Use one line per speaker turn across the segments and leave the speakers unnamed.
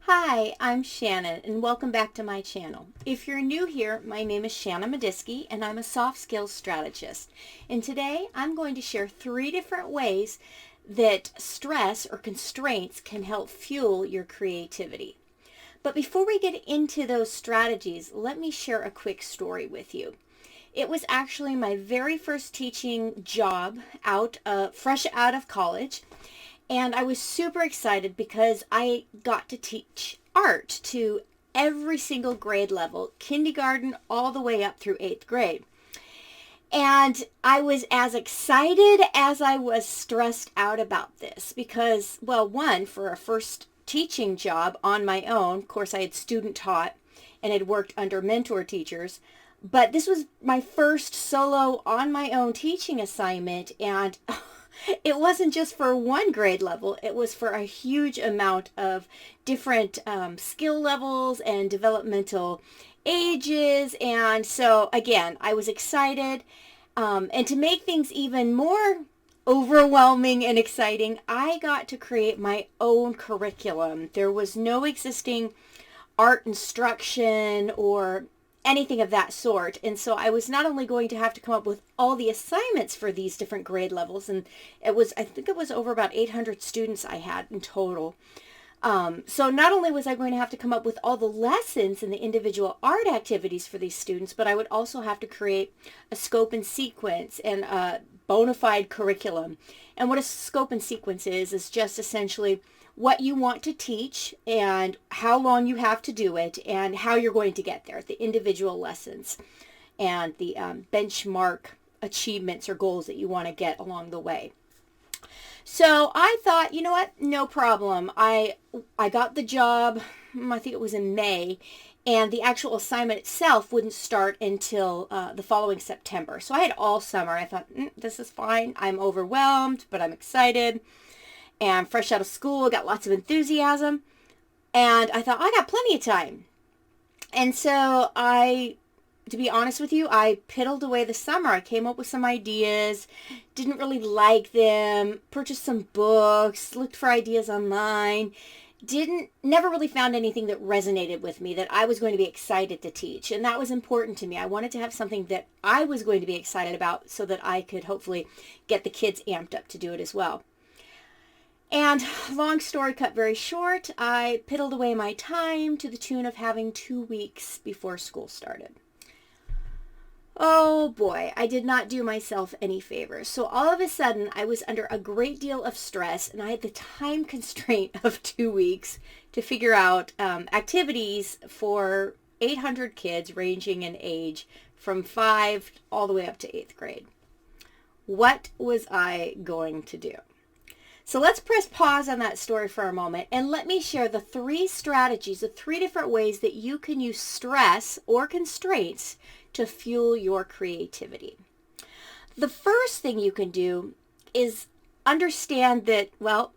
Hi, I'm Shannon and welcome back to my channel. If you're new here, my name is Shannon Medisky and I'm a soft skills strategist. And today I'm going to share 3 different ways that stress or constraints can help fuel your creativity. But before we get into those strategies, let me share a quick story with you. It was actually my very first teaching job fresh out of college. And I was super excited because I got to teach art to every single grade level, kindergarten all the way up through 8th grade. And I was as excited as I was stressed out about this because, well, one, for a first teaching job on my own, of course I had student taught and had worked under mentor teachers, but this was my first solo on my own teaching assignment, and it wasn't just for one grade level, it was for a huge amount of different skill levels and developmental ages. And so again, I was excited. And to make things even more overwhelming and exciting, I got to create my own curriculum. There was no existing art instruction or anything of that sort. And so I was not only going to have to come up with all the assignments for these different grade levels, and I think it was over about 800 students I had in total. So not only was I going to have to come up with all the lessons and the individual art activities for these students, but I would also have to create a scope and sequence and a bona fide curriculum. And what a scope and sequence is just essentially what you want to teach and how long you have to do it and how you're going to get there, the individual lessons and the benchmark achievements or goals that you want to get along the way. So I thought, you know what, no problem. I got the job, I think it was in May, and the actual assignment itself wouldn't start until the following September. So I had all summer. I thought, this is fine. I'm overwhelmed, but I'm excited. And fresh out of school, got lots of enthusiasm. And I thought, I got plenty of time. And so to be honest with you, I piddled away the summer. I came up with some ideas, didn't really like them, purchased some books, looked for ideas online, never really found anything that resonated with me that I was going to be excited to teach. And that was important to me. I wanted to have something that I was going to be excited about so that I could hopefully get the kids amped up to do it as well. And long story cut very short, I piddled away my time to the tune of having 2 weeks before school started. Oh boy, I did not do myself any favors. So all of a sudden, I was under a great deal of stress, and I had the time constraint of 2 weeks to figure out activities for 800 kids ranging in age from 5 all the way up to 8th grade. What was I going to do? So let's press pause on that story for a moment and let me share the 3 strategies, the 3 different ways that you can use stress or constraints to fuel your creativity. The first thing you can do is understand that, well,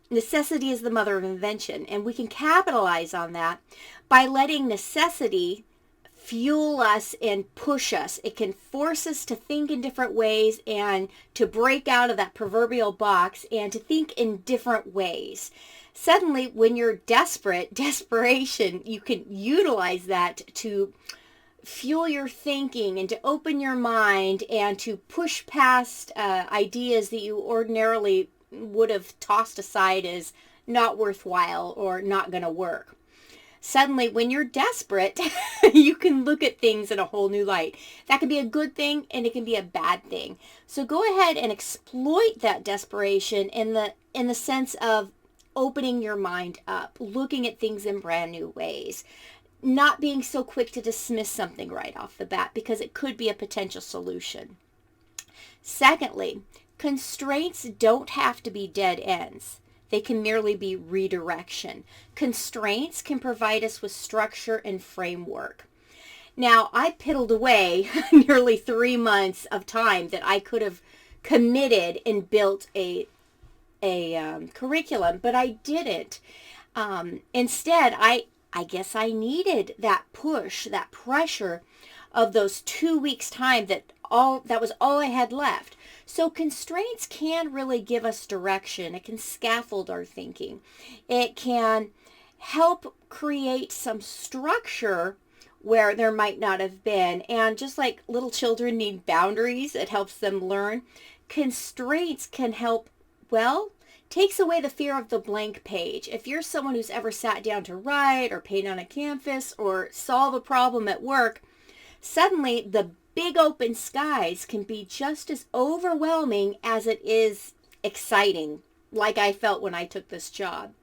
necessity is the mother of invention, and we can capitalize on that by letting necessity fuel us and push us. It can force us to think in different ways and to break out of that proverbial box and to think in different ways. Suddenly, when you're desperation, you can utilize that to fuel your thinking and to open your mind and to push past ideas that you ordinarily would have tossed aside as not worthwhile or not going to work. Suddenly, when you're desperate, you can look at things in a whole new light. That can be a good thing and it can be a bad thing. So go ahead and exploit that desperation in the sense of opening your mind up, looking at things in brand new ways, not being so quick to dismiss something right off the bat because it could be a potential solution. Secondly, constraints don't have to be dead ends. They can merely be redirection. Constraints can provide us with structure and framework. Now, I piddled away nearly 3 months of time that I could have committed and built a curriculum, but I didn't. Instead, I guess I needed that push, that pressure of those 2 weeks time that was all I had left. So constraints can really give us direction. It can scaffold our thinking. It can help create some structure where there might not have been. And just like little children need boundaries, it helps them learn. Constraints can help, well, takes away the fear of the blank page. If you're someone who's ever sat down to write or paint on a canvas or solve a problem at work, suddenly the big open skies can be just as overwhelming as it is exciting, like I felt when I took this job.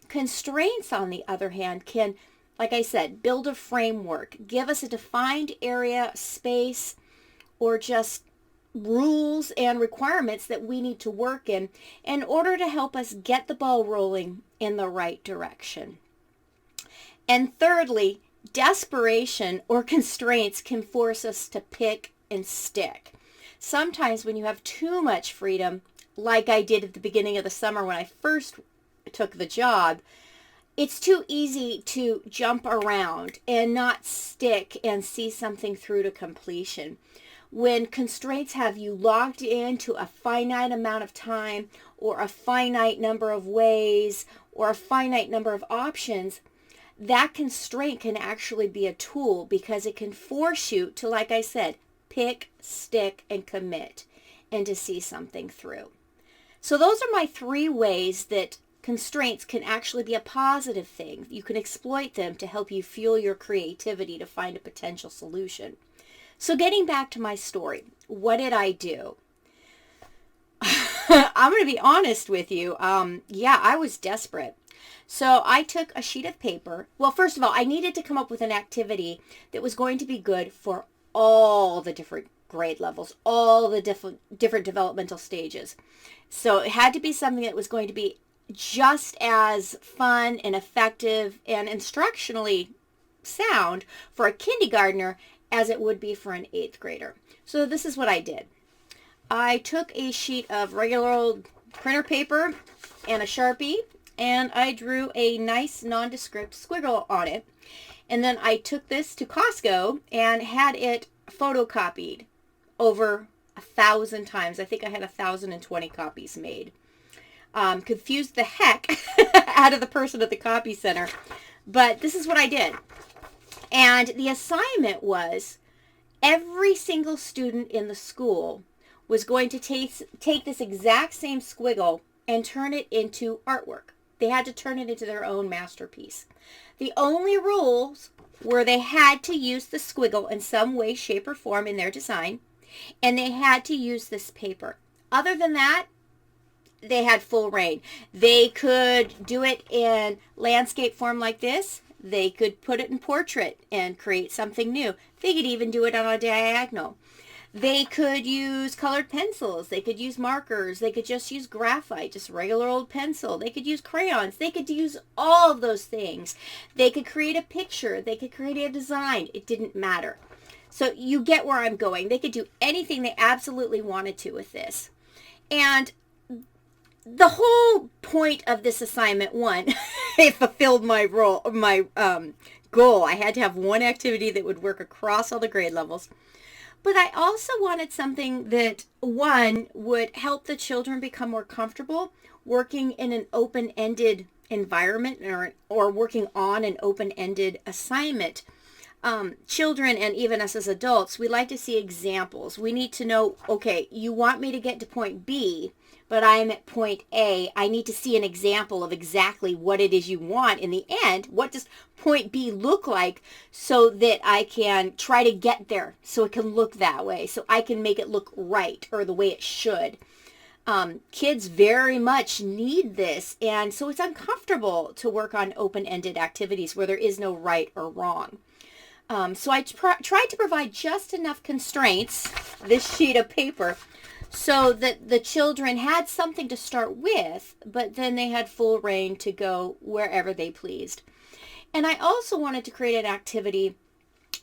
Constraints, on the other hand, can, like I said, build a framework, give us a defined area, space, or just rules and requirements that we need to work in order to help us get the ball rolling in the right direction. And thirdly, desperation or constraints can force us to pick and stick. Sometimes when you have too much freedom, like I did at the beginning of the summer when I first took the job, it's too easy to jump around and not stick and see something through to completion. When constraints have you locked into a finite amount of time or a finite number of ways or a finite number of options, that constraint can actually be a tool because it can force you to, like I said, pick, stick, and commit and to see something through. So those are my 3 ways that constraints can actually be a positive thing. You can exploit them to help you fuel your creativity to find a potential solution. So getting back to my story, what did I do? I'm going to be honest with you. I was desperate. So I took a sheet of paper. Well, first of all, I needed to come up with an activity that was going to be good for all the different grade levels, all the different developmental stages. So it had to be something that was going to be just as fun and effective and instructionally sound for a kindergartner as it would be for an 8th grader. So this is what I did. I took a sheet of regular old printer paper and a Sharpie, and I drew a nice nondescript squiggle on it. And then I took this to Costco and had it photocopied over 1,000 times. I think I had 1,020 copies made. Confused the heck out of the person at the copy center. But this is what I did. And the assignment was every single student in the school was going to take this exact same squiggle and turn it into artwork. They had to turn it into their own masterpiece. The only rules were they had to use the squiggle in some way, shape, or form in their design, and they had to use this paper. Other than that, they had full reign. They could do it in landscape form like this. They could put it in portrait and create something new. They could even do it on a diagonal. They could use colored pencils. They could use markers. They could just use graphite, just regular old pencil. They could use crayons. They could use all of those things. They could create a picture. They could create a design. It didn't matter. So you get where I'm going. They could do anything they absolutely wanted to with this. And the whole point of this assignment, one, it fulfilled my goal. I had to have one activity that would work across all the grade levels. But I also wanted something that, one, would help the children become more comfortable working in an open-ended environment or working on an open-ended assignment. Children and even us as adults, we like to see examples. We need to know, okay, you want me to get to point B, but I'm at point A. I need to see an example of exactly what it is you want in the end. What does point B look like so that I can try to get there so it can look that way, so I can make it look right or the way it should. Kids very much need this, and so it's uncomfortable to work on open-ended activities where there is no right or wrong. So I tried to provide just enough constraints, this sheet of paper, so that the children had something to start with, but then they had full reign to go wherever they pleased. And I also wanted to create an activity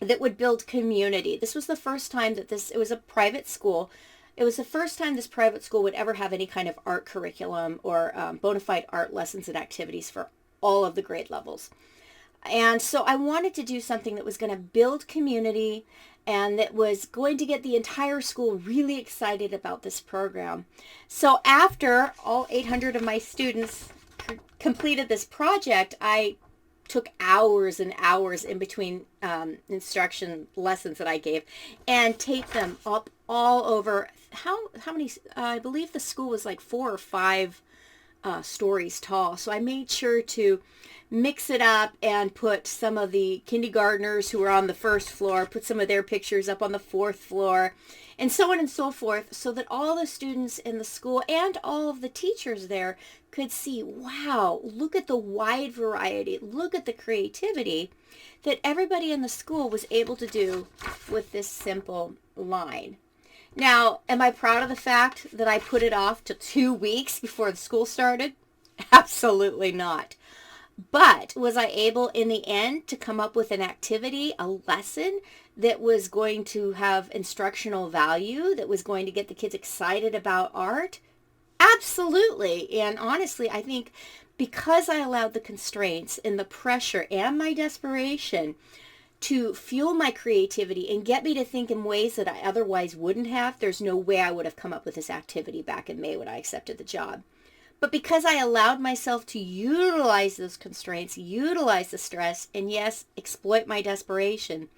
that would build community. This was the first time that it was a private school. It was the first time this private school would ever have any kind of art curriculum or bona fide art lessons and activities for all of the grade levels. And so I wanted to do something that was going to build community and that was going to get the entire school really excited about this program. So after all 800 of my students completed this project, I took hours and hours in between instruction lessons that I gave and taped them up all over. How many? I believe the school was like 4 or 5 stories tall. So I made sure to mix it up and put some of the kindergartners who were on the first floor, put some of their pictures up on the 4th floor, and so on and so forth, so that all the students in the school and all of the teachers there could see, wow, look at the wide variety, look at the creativity that everybody in the school was able to do with this simple line. Now, am I proud of the fact that I put it off to 2 weeks before the school started? Absolutely not. But was I able in the end to come up with an activity, a lesson that was going to have instructional value, that was going to get the kids excited about art? Absolutely. And honestly, I think because I allowed the constraints and the pressure and my desperation to fuel my creativity and get me to think in ways that I otherwise wouldn't have, there's no way I would have come up with this activity back in May when I accepted the job. But because I allowed myself to utilize those constraints, utilize the stress, and yes, exploit my desperation,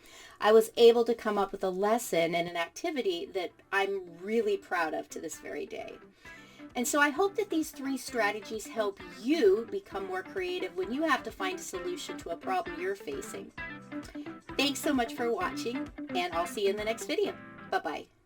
I was able to come up with a lesson and an activity that I'm really proud of to this very day. And so I hope that these 3 strategies help you become more creative when you have to find a solution to a problem you're facing. Thanks so much for watching, and I'll see you in the next video. Bye-bye.